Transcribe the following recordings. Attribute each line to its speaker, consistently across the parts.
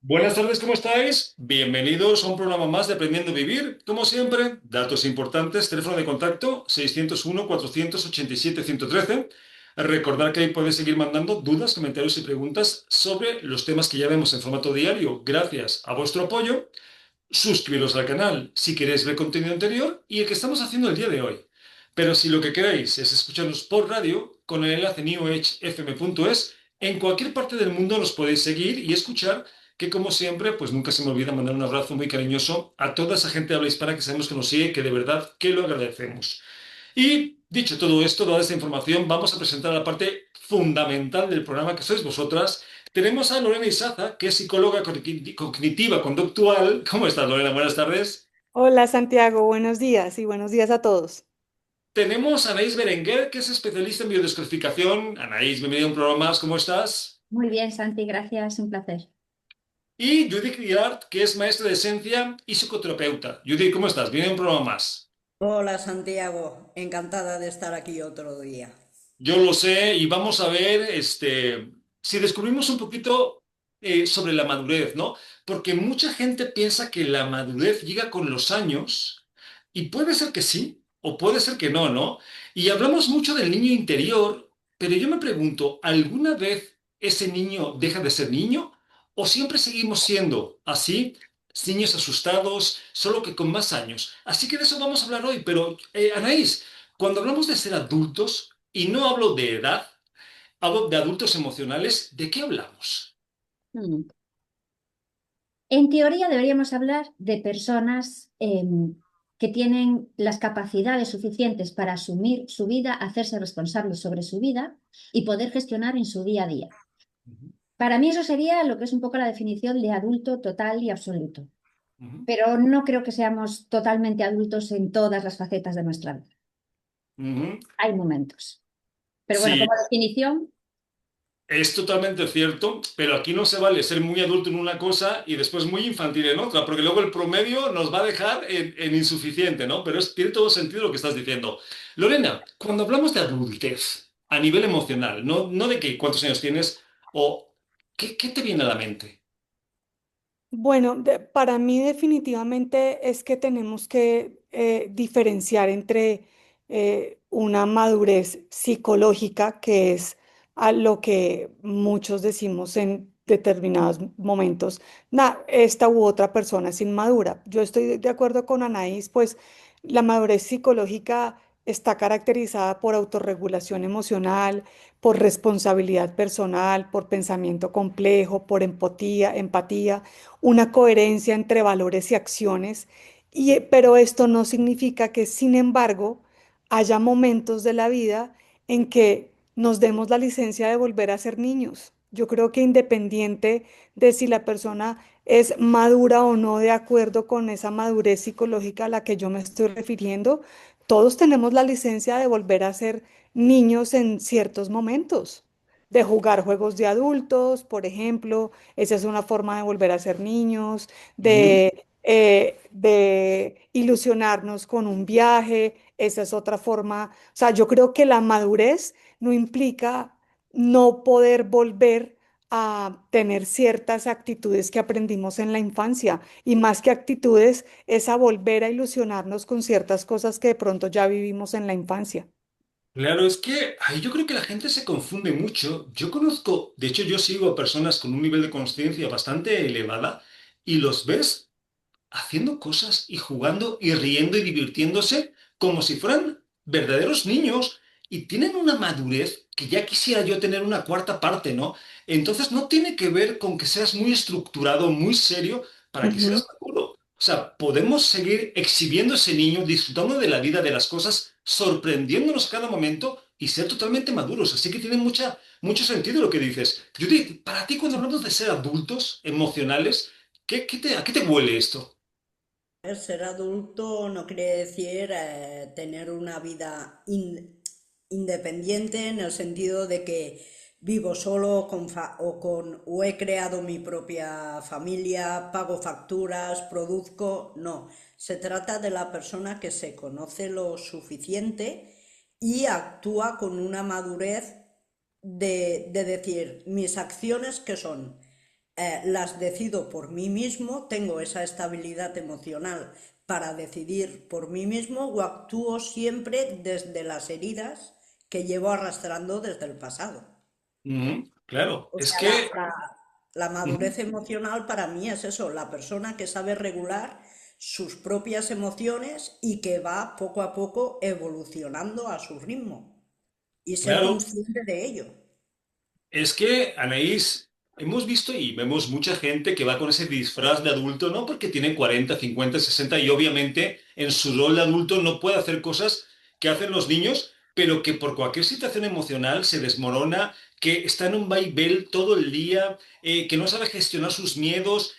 Speaker 1: Buenas tardes, ¿cómo estáis? Bienvenidos a un programa más de Aprendiendo a Vivir. Como siempre, datos importantes, teléfono de contacto 601-487-113. Recordad que ahí podéis seguir mandando dudas, comentarios y preguntas sobre los temas que ya vemos en formato diario gracias a vuestro apoyo. Suscribiros al canal si queréis ver contenido anterior y el que estamos haciendo el día de hoy. Pero si lo que queréis es escucharnos por radio, con el enlace newedgefm.es, en cualquier parte del mundo nos podéis seguir y escuchar, que como siempre, pues nunca se me olvida mandar un abrazo muy cariñoso a toda esa gente de habla hispana que sabemos que nos sigue, que de verdad que lo agradecemos. Y dicho todo esto, dada esta información, vamos a presentar la parte fundamental del programa que sois vosotras. Tenemos a Lorena Isaza, que es psicóloga cognitiva conductual. ¿Cómo estás, Lorena? Buenas tardes.
Speaker 2: Hola Santiago, buenos días y buenos días a todos.
Speaker 1: Tenemos a Anaís Berenguer, que es especialista en biodescodificación. Anaís, bienvenida a un programa más. ¿Cómo estás?
Speaker 3: Muy bien, Santi, gracias, un placer.
Speaker 1: Y Judith Guillard, que es maestra de esencia y psicoterapeuta. Judith, ¿cómo estás? Bienvenida a un programa más.
Speaker 4: Hola Santiago, encantada de estar aquí otro día.
Speaker 1: Yo lo sé y vamos a ver si descubrimos un poquito sobre la madurez, ¿no? Porque mucha gente piensa que la madurez llega con los años y puede ser que sí o puede ser que no, ¿no? Y hablamos mucho del niño interior, pero yo me pregunto, ¿alguna vez ese niño deja de ser niño o siempre seguimos siendo así? Niños asustados, solo que con más años. Así que de eso vamos a hablar hoy. Pero, Anaís, cuando hablamos de ser adultos, y no hablo de edad, hablo de adultos emocionales. ¿De qué hablamos?
Speaker 3: Mm. En teoría deberíamos hablar de personas que tienen las capacidades suficientes para asumir su vida, hacerse responsables sobre su vida y poder gestionar en su día a día.
Speaker 1: Ujú,
Speaker 3: Para mí eso sería lo que es un poco la definición de adulto total y absoluto.
Speaker 1: ujú,
Speaker 3: Pero no creo que seamos totalmente adultos en todas las facetas de nuestra vida.
Speaker 1: ujú.
Speaker 3: Hay momentos. Pero bueno,
Speaker 1: Sí,
Speaker 3: como definición,
Speaker 1: es totalmente cierto, pero aquí no se vale ser muy adulto en una cosa y después muy infantil en otra, porque luego el promedio nos va a dejar en insuficiente, ¿no? Pero tiene todo sentido lo que estás diciendo. Lorena, cuando hablamos de adultez a nivel emocional, no de que cuántos años tienes o qué te viene a la mente.
Speaker 2: Bueno, para mí definitivamente es que tenemos que diferenciar entre una madurez psicológica, que es a lo que muchos decimos en determinados momentos, esta u otra persona es inmadura. Yo estoy de acuerdo con Anaís, pues la madurez psicológica está caracterizada por autorregulación emocional, por responsabilidad personal, por pensamiento complejo, por empatía, una coherencia entre valores y acciones, pero esto no significa que, sin embargo, haya momentos de la vida en que nos demos la licencia de volver a ser niños. Yo creo que independiente de si la persona es madura o no, de acuerdo con esa madurez psicológica a la que yo me estoy refiriendo, todos tenemos la licencia de volver a ser niños en ciertos momentos, de jugar juegos de adultos, por ejemplo. Esa es una forma de volver a ser niños, de ilusionarnos con un viaje. Esa es otra forma. O sea, yo creo que la madurez no implica no poder volver a tener ciertas actitudes que aprendimos en la infancia. Y más que actitudes, es a volver a ilusionarnos con ciertas cosas que de pronto ya vivimos en la infancia.
Speaker 1: Claro, es que ay, yo creo que la gente se confunde mucho. Yo conozco, de hecho yo sigo a personas con un nivel de conciencia bastante elevada y los ves haciendo cosas y jugando y riendo y divirtiéndose como si fueran verdaderos niños y tienen una madurez que ya quisiera yo tener una cuarta parte, ¿no? Entonces no tiene que ver con que seas muy estructurado, muy serio para que
Speaker 2: Ujú.
Speaker 1: seas maduro. O sea, podemos seguir exhibiendo ese niño, disfrutando de la vida, de las cosas, sorprendiéndonos a cada momento y ser totalmente maduros. Así que tiene mucho sentido lo que dices. Judith, para ti cuando hablamos de ser adultos emocionales, ¿a qué te huele esto?
Speaker 4: Ser adulto no quiere decir tener una vida independiente en el sentido de que vivo solo o he creado mi propia familia, pago facturas, produzco. No, se trata de la persona que se conoce lo suficiente y actúa con una madurez de decir mis acciones que son. las decido por mí mismo, tengo esa estabilidad emocional para decidir por mí mismo o actúo siempre desde las heridas que llevo arrastrando desde el pasado.
Speaker 1: Claro,
Speaker 4: O
Speaker 1: es
Speaker 4: sea,
Speaker 1: que...
Speaker 4: la
Speaker 1: ujú.
Speaker 4: madurez emocional para mí es eso, la persona que sabe regular sus propias emociones y que va poco a poco evolucionando a su ritmo y ser
Speaker 1: Claro,
Speaker 4: consciente de ello.
Speaker 1: es que, Anaís, hemos visto y vemos mucha gente que va con ese disfraz de adulto, ¿no? Porque tiene 40, 50, 60 y obviamente en su rol de adulto no puede hacer cosas que hacen los niños, pero que por cualquier situación emocional se desmorona, que está en un vaivén todo el día, que no sabe gestionar sus miedos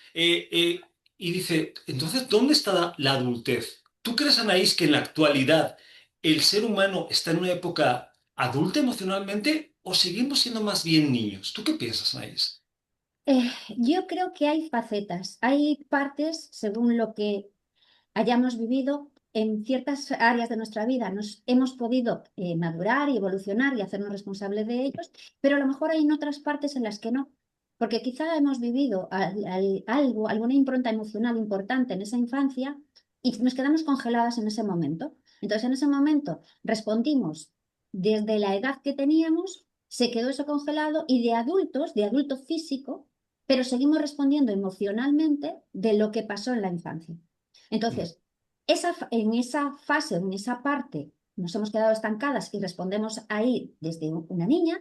Speaker 1: y dice, entonces, ¿dónde está la adultez? ¿Tú crees, Anaís, que en la actualidad el ser humano está en una época adulta emocionalmente o seguimos siendo más bien niños? ¿Tú qué piensas, Anaís?
Speaker 3: Eh, yo creo que hay facetas, hay partes según lo que hayamos vivido en ciertas áreas de nuestra vida, nos hemos podido madurar y evolucionar y hacernos responsables de ellos, pero a lo mejor hay en otras partes en las que no, porque quizá hemos vivido algo, alguna impronta emocional importante en esa infancia y nos quedamos congeladas en ese momento. Entonces, en ese momento respondimos desde la edad que teníamos, se quedó eso congelado y de adultos, de adulto físico, pero seguimos respondiendo emocionalmente de lo que pasó en la infancia.
Speaker 1: Mm.
Speaker 3: Entonces, en esa fase, en esa parte, nos hemos quedado estancadas y respondemos ahí desde una niña,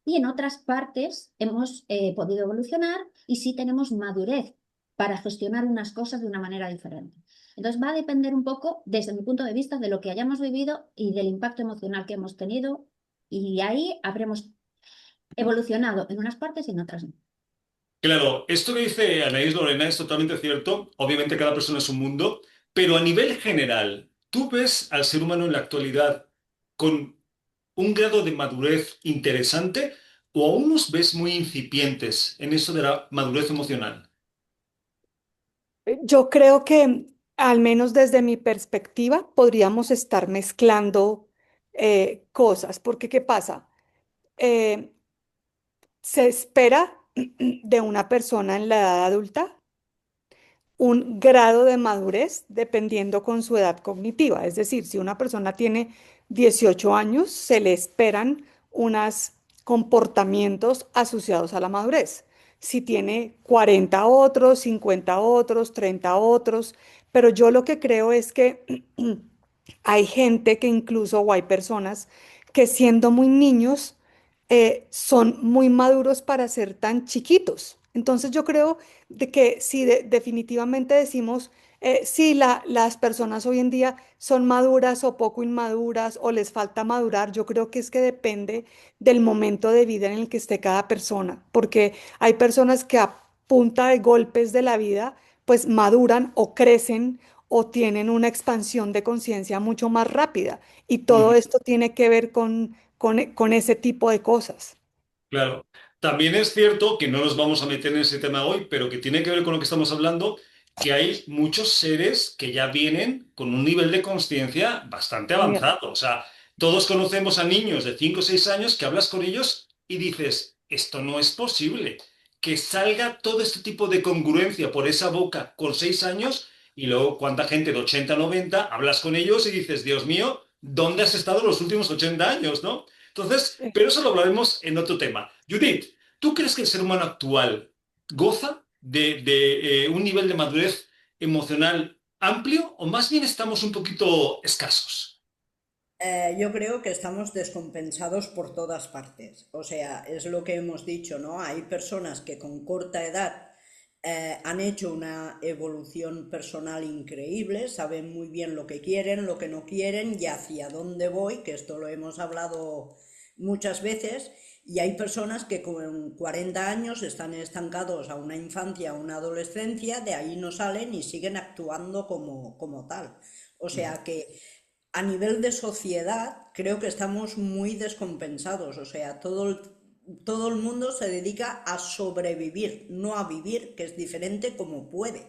Speaker 3: y en otras partes hemos podido evolucionar y sí tenemos madurez para gestionar unas cosas de una manera diferente. Entonces, va a depender un poco, desde mi punto de vista, de lo que hayamos vivido y del impacto emocional que hemos tenido, y ahí habremos evolucionado en unas partes y en otras no.
Speaker 1: Claro, esto que dice Anaís Lorena es totalmente cierto. Obviamente cada persona es un mundo, pero a nivel general, ¿tú ves al ser humano en la actualidad con un grado de madurez interesante o aún nos ves muy incipientes en eso de la madurez emocional?
Speaker 2: Yo creo que, al menos desde mi perspectiva, podríamos estar mezclando cosas, porque ¿qué pasa? Eh, Se espera de una persona en la edad adulta un grado de madurez dependiendo con su edad cognitiva. Es decir, si una persona tiene 18 años, se le esperan unos comportamientos asociados a la madurez. Si tiene 40 otros, 50 otros, 30 otros, pero yo lo que creo es que hay gente que incluso, o hay personas que siendo muy niños, son muy maduros para ser tan chiquitos. Entonces yo creo de que si definitivamente decimos, si las personas hoy en día son maduras o poco inmaduras o les falta madurar, yo creo que es que depende del momento de vida en el que esté cada persona, porque hay personas que a punta de golpes de la vida, pues maduran o crecen o tienen una expansión de conciencia mucho más rápida. Y todo
Speaker 1: Ujú.
Speaker 2: esto tiene que ver con ese tipo de cosas.
Speaker 1: Claro. También es cierto que no nos vamos a meter en ese tema hoy, pero que tiene que ver con lo que estamos hablando, que hay muchos seres que ya vienen con un nivel de conciencia bastante
Speaker 2: Muy
Speaker 1: avanzado. O sea, todos conocemos a niños de 5 o 6 años que hablas con ellos y dices, esto no es posible, que salga todo este tipo de congruencia por esa boca con 6 años y luego cuánta gente de 80 90 hablas con ellos y dices, Dios mío, ¿dónde has estado los últimos 80 años, no? Entonces,
Speaker 2: bien.
Speaker 1: pero eso lo hablaremos en otro tema. Judith, ¿tú crees que el ser humano actual goza de un nivel de madurez emocional amplio o más bien estamos un poquito escasos?
Speaker 4: Yo creo que estamos descompensados por todas partes. O sea, es lo que hemos dicho, ¿no? Hay personas que con corta edad han hecho una evolución personal increíble, saben muy bien lo que quieren, lo que no quieren y hacia dónde voy, que esto lo hemos hablado muchas veces, y hay personas que con 40 años están estancados a una infancia, a una adolescencia, de ahí no salen y siguen actuando como tal. O
Speaker 1: Ujú.
Speaker 4: sea que a nivel de sociedad creo que estamos muy descompensados, o sea, todo el mundo se dedica a sobrevivir, no a vivir, que es diferente como puede.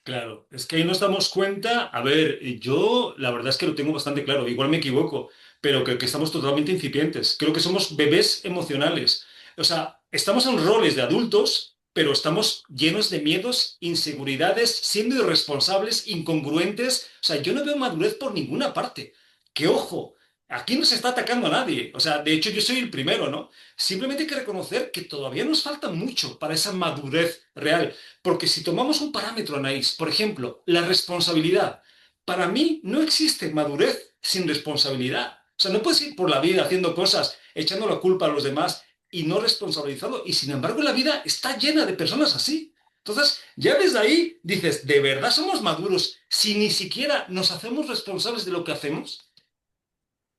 Speaker 1: Claro, es que ahí nos damos cuenta, a ver, yo la verdad es que lo tengo bastante claro, igual me equivoco, pero creo que estamos totalmente incipientes, creo que somos bebés emocionales, o sea, estamos en roles de adultos, pero estamos llenos de miedos, inseguridades, siendo irresponsables, incongruentes. O sea, yo no veo madurez por ninguna parte. Que ojo, aquí no se está atacando a nadie. O sea, de hecho yo soy el primero, ¿no? Simplemente hay que reconocer que todavía nos falta mucho para esa madurez real. Porque si tomamos un parámetro, Anaís, por ejemplo, la responsabilidad, para mí no existe madurez sin responsabilidad. O sea, no puedes ir por la vida haciendo cosas, echando la culpa a los demás y no responsabilizado. Y sin embargo, la vida está llena de personas así. Entonces, ya desde ahí dices, ¿de verdad somos maduros si ni siquiera nos hacemos responsables de lo que hacemos?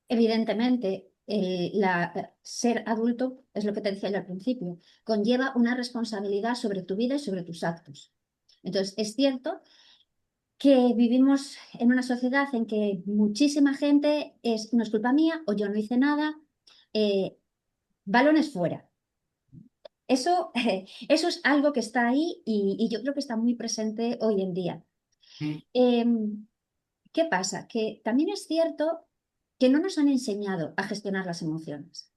Speaker 3: Evidentemente, ser adulto, es lo que te decía yo al principio, conlleva una responsabilidad sobre tu vida y sobre tus actos. Entonces, es cierto que vivimos en una sociedad en que muchísima gente no es culpa mía o yo no hice nada, eh, balones fuera. Eso, eso es algo que está ahí y yo creo que está muy presente hoy en día.
Speaker 1: Mm.
Speaker 3: Em, ¿Qué pasa? Que también es cierto que no nos han enseñado a gestionar las emociones.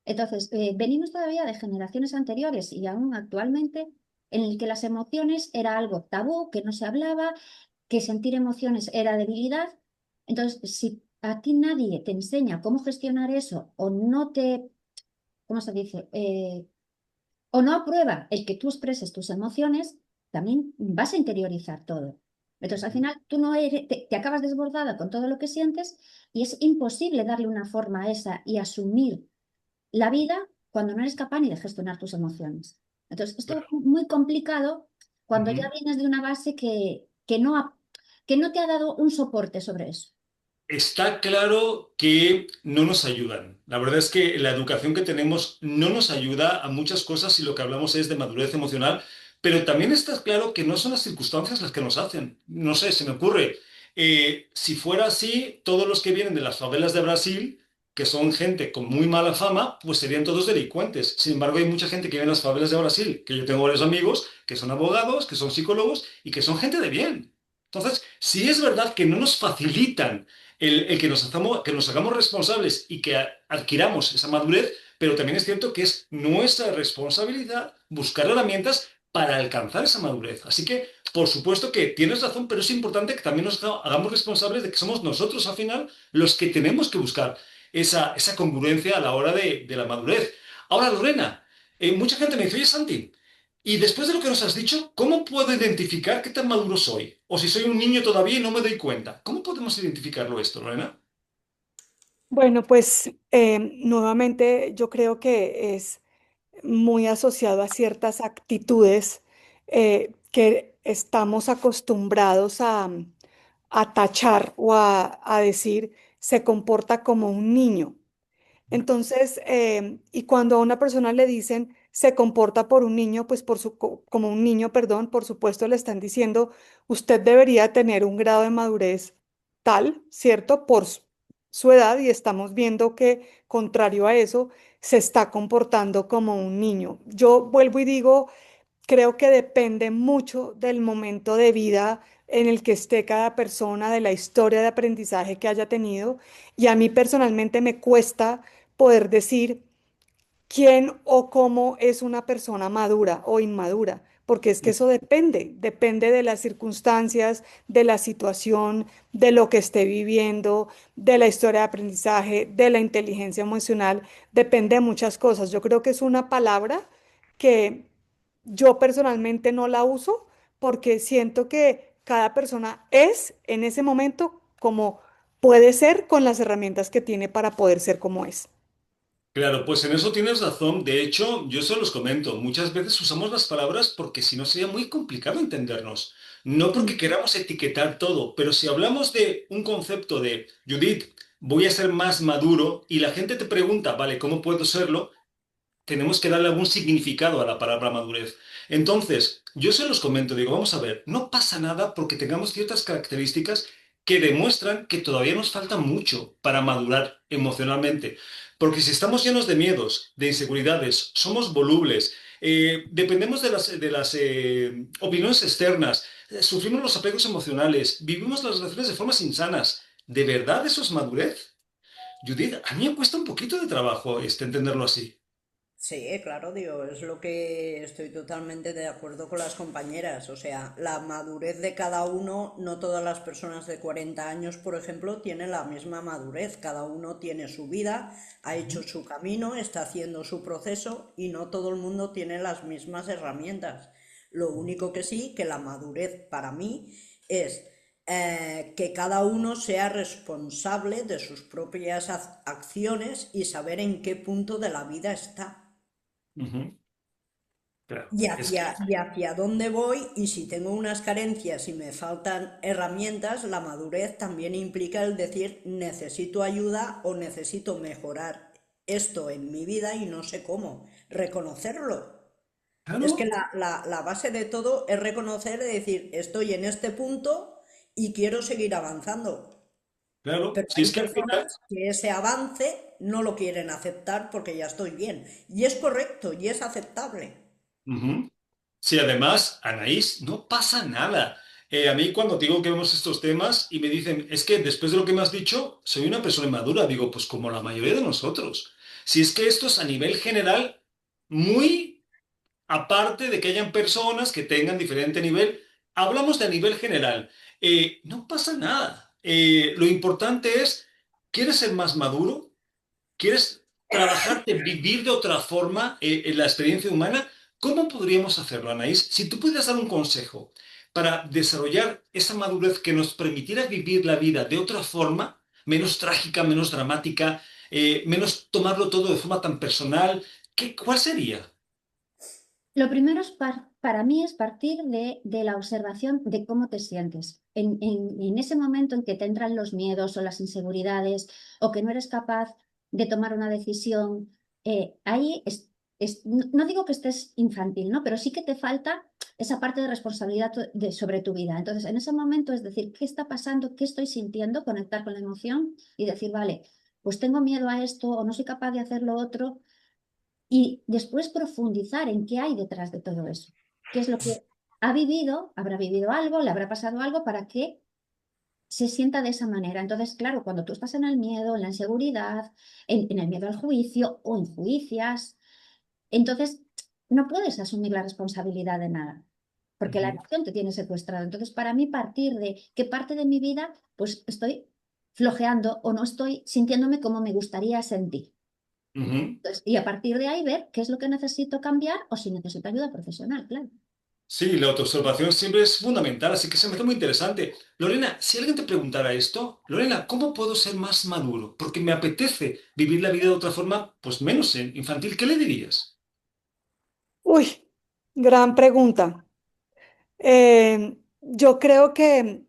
Speaker 3: Entonces, venimos todavía de generaciones anteriores y aún actualmente en el que las emociones era algo tabú, que no se hablaba, que sentir emociones era debilidad. Entonces, si a ti nadie te enseña cómo gestionar eso o no te, ¿cómo se dice? O no aprueba el que tú expreses tus emociones, también vas a interiorizar todo. Entonces, al final, tú no eres, te acabas desbordada con todo lo que sientes y es imposible darle una forma a esa y asumir la vida cuando no eres capaz ni de gestionar tus emociones. Entonces, esto es muy complicado cuando ya
Speaker 1: Ujú.
Speaker 3: vienes de una base que no te ha dado un soporte sobre eso.
Speaker 1: Está claro que no nos ayudan. La verdad es que la educación que tenemos no nos ayuda a muchas cosas y lo que hablamos es de madurez emocional, pero también está claro que no son las circunstancias las que nos hacen. No sé, se me ocurre, si fuera así, todos los que vienen de las favelas de Brasil, que son gente con muy mala fama, pues serían todos delincuentes. Sin embargo, hay mucha gente que vive en las favelas de Brasil, que yo tengo varios amigos, que son abogados, que son psicólogos y que son gente de bien. Entonces, si es verdad que no nos facilitan el que nos hagamos responsables y que adquiramos esa madurez, pero también es cierto que es nuestra responsabilidad buscar herramientas para alcanzar esa madurez. Así que, por supuesto que tienes razón, pero es importante que también nos hagamos responsables de que somos nosotros al final los que tenemos que buscar esa congruencia a la hora de la madurez. Ahora, Lorena, mucha gente me dice, oye, Santi, y después de lo que nos has dicho, ¿cómo puedo identificar qué tan maduro soy? O si soy un niño todavía y no me doy cuenta. ¿Cómo podemos identificarlo esto, Lorena?
Speaker 2: Bueno, pues nuevamente yo creo que es muy asociado a ciertas actitudes que estamos acostumbrados a tachar o a decir se comporta como un niño. Entonces, y cuando a una persona le dicen se comporta por un niño, pues como un niño, perdón, por supuesto le están diciendo usted debería tener un grado de madurez tal, ¿cierto? Por su edad y estamos viendo que, contrario a eso, se está comportando como un niño. Yo vuelvo y digo, creo que depende mucho del momento de vida en el que esté cada persona, de la historia de aprendizaje que haya tenido. Y a mí personalmente me cuesta poder decir quién o cómo es una persona madura o inmadura, porque es que eso depende de las circunstancias, de la situación, de lo que esté viviendo, de la historia de aprendizaje, de la inteligencia emocional, depende de muchas cosas. Yo creo que es una palabra que yo personalmente no la uso porque siento que cada persona es en ese momento como puede ser con las herramientas que tiene para poder ser como es.
Speaker 1: Claro, pues en eso tienes razón. De hecho, yo se los comento, muchas veces usamos las palabras porque si no sería muy complicado entendernos. No porque queramos etiquetar todo, pero si hablamos de un concepto de, Judith, voy a ser más maduro y la gente te pregunta, vale, ¿cómo puedo serlo? Tenemos que darle algún significado a la palabra madurez. Entonces, yo se los comento, digo, vamos a ver, no pasa nada porque tengamos ciertas características que demuestran que todavía nos falta mucho para madurar emocionalmente. Porque si estamos llenos de miedos, de inseguridades, somos volubles, dependemos de las opiniones externas, sufrimos los apegos emocionales, vivimos las relaciones de formas insanas, ¿de verdad eso es madurez? Judith, a mí me cuesta un poquito de trabajo entenderlo así.
Speaker 4: Sí, claro, digo, es lo que estoy totalmente de acuerdo con las compañeras. O sea, la madurez de cada uno, no todas las personas de 40 años, por ejemplo, tienen la misma madurez. Cada uno tiene su vida, ha hecho
Speaker 1: Ujú,
Speaker 4: su camino, está haciendo su proceso y no todo el mundo tiene las mismas herramientas. Lo único que sí, que la madurez para mí es que cada uno sea responsable de sus propias acciones y saber en qué punto de la vida está
Speaker 1: ujú. Claro,
Speaker 4: y
Speaker 1: es que,
Speaker 4: hacia dónde voy y si tengo unas carencias y me faltan herramientas, la madurez también implica el decir necesito ayuda o necesito mejorar esto en mi vida y no sé cómo, reconocerlo. Es que
Speaker 1: claro,
Speaker 4: la base de todo es reconocer y decir estoy en este punto y quiero seguir avanzando.
Speaker 1: claro,
Speaker 4: Pero
Speaker 1: si
Speaker 4: hay
Speaker 1: es que al final...
Speaker 4: personas que ese avance no lo quieren aceptar porque ya estoy bien. Y es correcto y es aceptable.
Speaker 1: Ujú. Sí, además, Anaís, no pasa nada. A mí cuando digo que vemos estos temas y me dicen, es que después de lo que me has dicho, soy una persona inmadura, digo, pues como la mayoría de nosotros. Si es que esto es a nivel general, muy aparte de que hayan personas que tengan diferente nivel, hablamos de a nivel general. No pasa nada. Lo importante es, ¿quieres ser más maduro? ¿Quieres trabajarte, vivir de otra forma en la experiencia humana? ¿Cómo podríamos hacerlo, Anaís? Si tú pudieras dar un consejo para desarrollar esa madurez que nos permitiera vivir la vida de otra forma, menos trágica, menos dramática, menos tomarlo todo de forma tan personal, ¿cuál sería?
Speaker 3: Lo primero es para mí es partir de la observación de cómo te sientes. En ese momento en que te entran los miedos o las inseguridades o que no eres capaz de tomar una decisión, ahí no digo que estés infantil, ¿no? Pero sí que te falta esa parte de responsabilidad sobre tu vida. Entonces, en ese momento es decir, ¿qué está pasando? ¿Qué estoy sintiendo? Conectar con la emoción y decir, vale, pues tengo miedo a esto o no soy capaz de hacer lo otro y después profundizar en qué hay detrás de todo eso. ¿Qué es lo que ha vivido? ¿Habrá vivido algo? ¿Le habrá pasado algo para que se sienta de esa manera? Entonces, claro, cuando tú estás en el miedo, en la inseguridad, en el miedo al juicio o enjuicias, entonces no puedes asumir la responsabilidad de nada, porque la
Speaker 1: Ujú,
Speaker 3: emoción te tiene secuestrado. Entonces, para mí, partir de qué parte de mi vida, pues estoy flojeando o no estoy sintiéndome como me gustaría sentir.
Speaker 1: ujú.
Speaker 3: Entonces, y a partir de ahí ver qué es lo que necesito cambiar o si necesito ayuda profesional, claro.
Speaker 1: Sí, la autoobservación siempre es fundamental, así que se me hace muy interesante. Lorena, si alguien te preguntara esto, Lorena, ¿cómo puedo ser más maduro? Porque me apetece vivir la vida de otra forma, pues menos infantil, ¿qué le dirías?
Speaker 2: Uy, gran pregunta. Yo creo que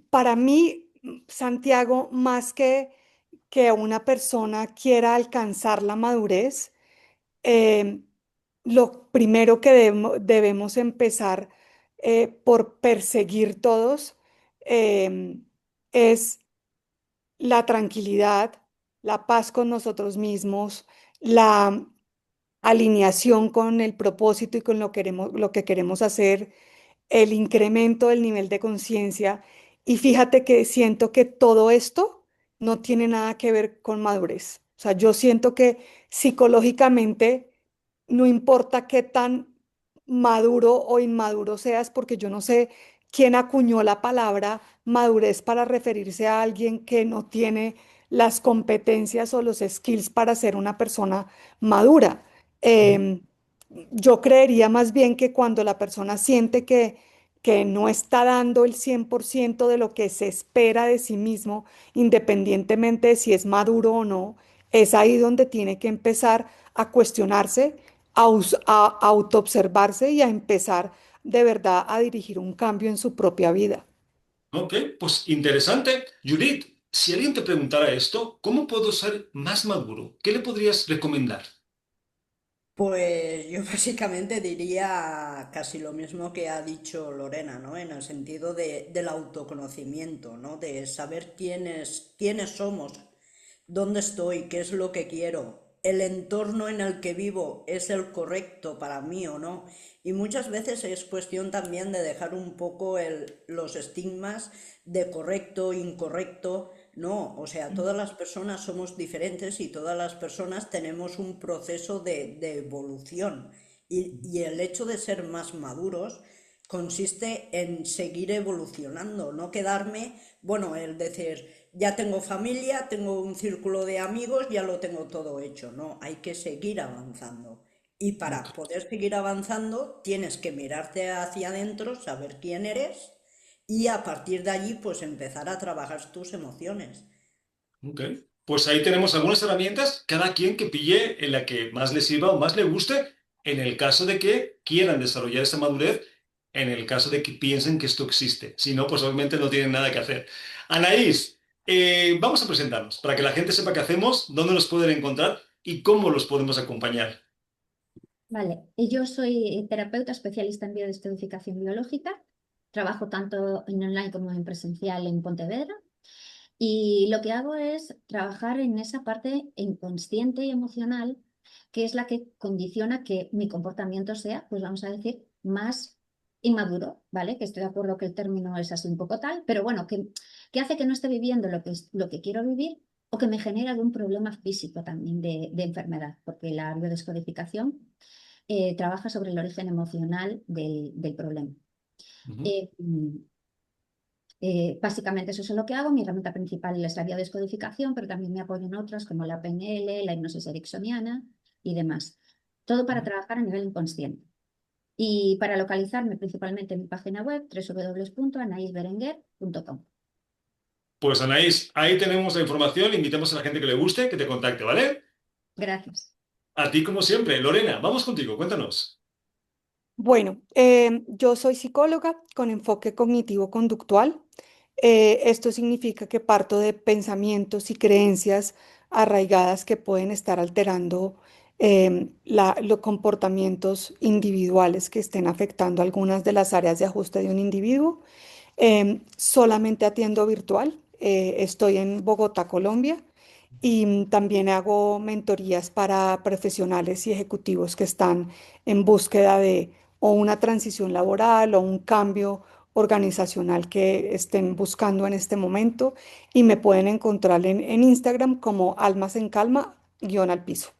Speaker 2: para mí, Santiago, más que una persona quiera alcanzar la madurez, eh, lo primero que debemos empezar por perseguir todos eh, es la tranquilidad, la paz con nosotros mismos, la alineación con el propósito y con lo que queremos hacer, el incremento del nivel de conciencia. Y fíjate que siento que todo esto no tiene nada que ver con madurez. O sea, yo siento que psicológicamente no importa qué tan maduro o inmaduro seas, porque yo no sé quién acuñó la palabra madurez para referirse a alguien que no tiene las competencias o los skills para ser una persona madura.
Speaker 1: Ujú,
Speaker 2: Em, yo creería más bien que cuando la persona siente que no está dando el 100% de lo que se espera de sí mismo, independientemente de si es maduro o no, es ahí donde tiene que empezar a cuestionarse, a autoobservarse y a empezar de verdad a dirigir un cambio en su propia vida.
Speaker 1: Ok, pues interesante. Judith, si alguien te preguntara esto, ¿cómo puedo ser más maduro? ¿Qué le podrías recomendar?
Speaker 4: Pues yo básicamente diría casi lo mismo que ha dicho Lorena, ¿no? En el sentido del autoconocimiento, ¿no? De saber quiénes somos, dónde estoy, qué es lo que quiero, el entorno en el que vivo es el correcto para mí o no. Y muchas veces es cuestión también de dejar un poco los estigmas de correcto, incorrecto, No, o sea, todas las personas somos diferentes y todas las personas tenemos un proceso de evolución. Y el hecho de ser más maduros consiste en seguir evolucionando, no quedarme, bueno, el decir, ya tengo familia, tengo un círculo de amigos, ya lo tengo todo hecho. No, hay que seguir avanzando. Y
Speaker 1: Ok.
Speaker 4: para poder seguir avanzando, tienes que mirarte hacia adentro, saber quién eres y a partir de allí, pues empezar a trabajar tus emociones.
Speaker 1: Ok. Pues ahí tenemos algunas herramientas, cada quien que pille en la que más le sirva o más le guste, en el caso de que quieran desarrollar esa madurez, en el caso de que piensen que esto existe. Si no, pues obviamente no tienen nada que hacer. Anaís, vamos a presentarnos para que la gente sepa qué hacemos, dónde nos pueden encontrar y cómo los podemos acompañar.
Speaker 3: Vale, y yo soy terapeuta especialista en biodescodificación biológica. Trabajo tanto en online como en presencial en Pontevedra. Y lo que hago es trabajar en esa parte inconsciente y emocional, que es la que condiciona que mi comportamiento sea, pues vamos a decir, más inmaduro, ¿vale? Que estoy de acuerdo que el término es así un poco tal, pero bueno, que hace que no esté viviendo lo que quiero vivir o que me genera algún problema físico también de enfermedad, porque la biodescodificación trabaja sobre el origen emocional del problema.
Speaker 1: Ujú.
Speaker 3: Eh, Básicamente eso es lo que hago. Mi herramienta principal es la biodescodificación, pero también me apoyo en otras como la PNL, la hipnosis ericksoniana y demás. Todo para trabajar a nivel inconsciente. Y para localizarme principalmente en mi página web www.anaisberenguer.com.
Speaker 1: Pues Anaís, ahí tenemos la información, invitamos a la gente que le guste que te contacte, ¿vale?
Speaker 3: Gracias.
Speaker 1: A ti como siempre. Lorena, vamos contigo, cuéntanos.
Speaker 2: Bueno, yo soy psicóloga con enfoque cognitivo-conductual. Esto significa que parto de pensamientos y creencias arraigadas que pueden estar alterando los comportamientos individuales que estén afectando algunas de las áreas de ajuste de un individuo. Solamente atiendo virtual. Estoy en Bogotá, Colombia, y también hago mentorías para profesionales y ejecutivos que están en búsqueda de o una transición laboral o un cambio organizacional que estén buscando en este momento. Y me pueden encontrar en Instagram como Almas en Calma, guión al piso.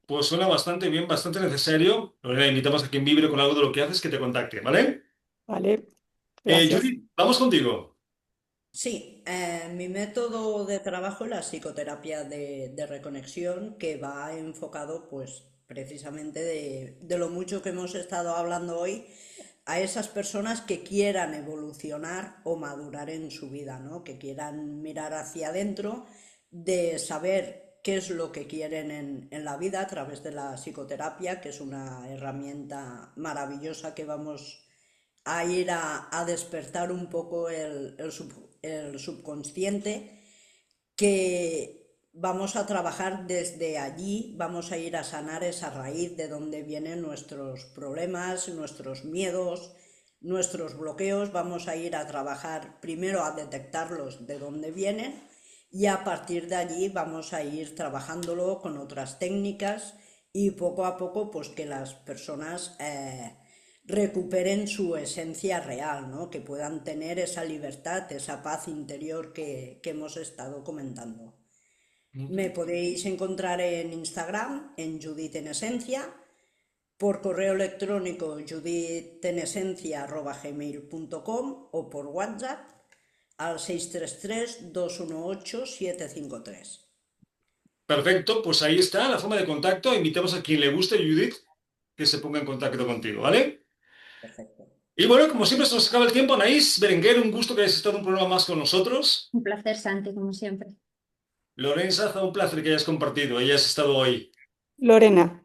Speaker 1: Pues suena bastante bien, bastante necesario. Lorena, invitamos a quien vibre con algo de lo que haces que te contacte, ¿vale?
Speaker 2: ¿Vale? Gracias.
Speaker 1: Judith, vamos contigo.
Speaker 4: Sí, mi método de trabajo es la psicoterapia de reconexión que va enfocado pues precisamente de lo mucho que hemos estado hablando hoy a esas personas que quieran evolucionar o madurar en su vida, ¿no? Que quieran mirar hacia adentro, de saber qué es lo que quieren en la vida a través de la psicoterapia, que es una herramienta maravillosa que vamos a ir a despertar un poco el subconsciente, que vamos a trabajar desde allí, vamos a ir a sanar esa raíz de donde vienen nuestros problemas, nuestros miedos, nuestros bloqueos, vamos a ir a trabajar primero a detectarlos de dónde vienen y a partir de allí vamos a ir trabajándolo con otras técnicas y poco a poco pues que las personas recuperen su esencia real, ¿no? Que puedan tener esa libertad, esa paz interior que hemos estado comentando. Me
Speaker 1: Ok.
Speaker 4: podéis encontrar en Instagram, en Judith en Esencia, por correo electrónico juditenesencia@gmail.com o por WhatsApp al 633-218-753.
Speaker 1: Perfecto, pues ahí está la forma de contacto. Invitamos a quien le guste, Judith, que se ponga en contacto contigo, ¿vale?
Speaker 4: Perfecto.
Speaker 1: Y bueno, como siempre se nos acaba el tiempo, Anaís Berenguer, un gusto que hayas estado en un programa más con nosotros.
Speaker 3: Un placer, Santi, como siempre.
Speaker 1: Lorenza Saza, un placer que hayas compartido, hayas estado hoy.
Speaker 2: Lorena.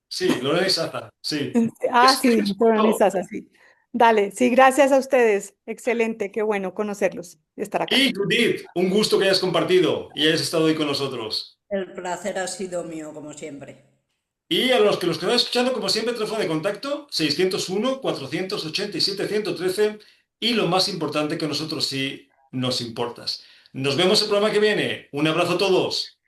Speaker 1: Sí, Lorenza Saza, sí.
Speaker 2: Ah,
Speaker 1: Es
Speaker 2: sí,
Speaker 1: un
Speaker 2: dijiste
Speaker 1: gusto.
Speaker 2: Vanessa, sí. Dale, sí, gracias a ustedes. Excelente, qué bueno conocerlos y estar acá.
Speaker 1: Y Judith, un gusto que hayas compartido y hayas estado hoy con nosotros.
Speaker 4: El placer ha sido mío, como siempre.
Speaker 1: Y a los que nos quedan escuchando, como siempre, teléfono de contacto 601-487-113 y lo más importante que nosotros sí nos importas. Nos vemos el programa que viene. Un abrazo a todos.